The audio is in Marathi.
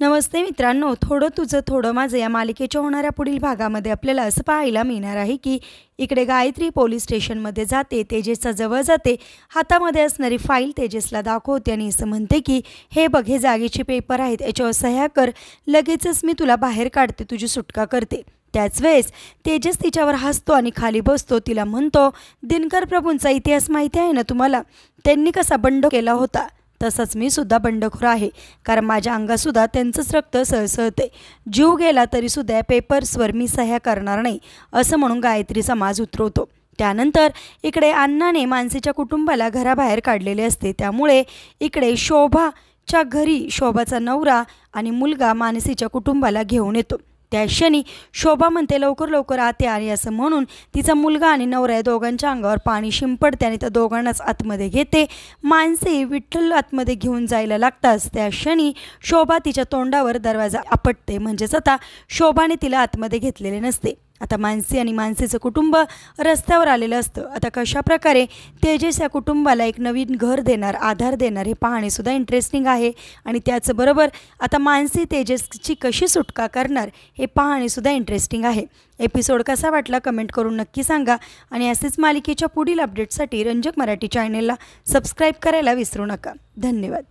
नमस्ते मित्रांनो, थोडं तुझं थोडं माझं या मालिकेच्या होणाऱ्या पुढील भागामध्ये आपल्याला असं पाहायला मिळणार आहे की इकडे गायत्री पोलीस स्टेशनमध्ये जाते, तेजसच्या जवळ जाते, हातामध्ये असणारी फाईल तेजसला दाखवते आणि असं म्हणते की हे बघ, हे जागेचे पेपर आहेत, याच्यावर सह्या कर, लगेचच मी तुला बाहेर काढते, तुझी सुटका करते. त्याच वेळेस तेजस तिच्यावर हसतो आणि खाली बसतो. तिला म्हणतो, दिनकर प्रभूंचा इतिहास माहिती आहे ना तुम्हाला, त्यांनी कसा बंड केला होता, तसंच मी सुद्धा बंडखोर आहे, कारण माझ्या अंगातसुद्धा त्यांचंच रक्त सळसळते. जीव गेला तरीसुद्धा या पेपर्सवर मी सह्या करणार नाही, असं म्हणून गायत्री समाज उतरवतो. त्यानंतर इकडे अण्णाने मानसीच्या कुटुंबाला घराबाहेर काढलेले असते. त्यामुळे इकडे शोभाच्या घरी शोभाचा नवरा आणि मुलगा मानसीच्या कुटुंबाला घेऊन येतो. त्या क्षणी शोभा म्हणते, लवकर लवकर आते, आणि असं म्हणून तिचा मुलगा आणि नवरा या दोघांच्या अंगावर पाणी शिंपडते आणि त्या दोघांनाच आतमध्ये घेते. मानसी विठ्ठल आतमध्ये घेऊन जायला लागताच त्या क्षणी शोभा तिच्या तोंडावर दरवाजा आपटते. म्हणजेच आता शोभाने तिला आतमध्ये घेतलेले नसते. आता मानसी आणि मानसीचं कुटुंब रस्त्यावर आलेलं असतं. आता कशा प्रकारे तेजस या कुटुंबाला एक नवीन घर देणार, आधार देणार, हे पाहणेसुद्धा इंटरेस्टिंग आहे. आणि त्याचबरोबर आता मानसी तेजसची कशी सुटका करणार हे पाहणेसुद्धा इंटरेस्टिंग आहे. एपिसोड कसा वाटला कमेंट करून नक्की सांगा. आणि असेच मालिकेच्या पुढील अपडेटसाठी रंजक मराठी चॅनेलला सबस्क्राईब करायला विसरू नका. धन्यवाद.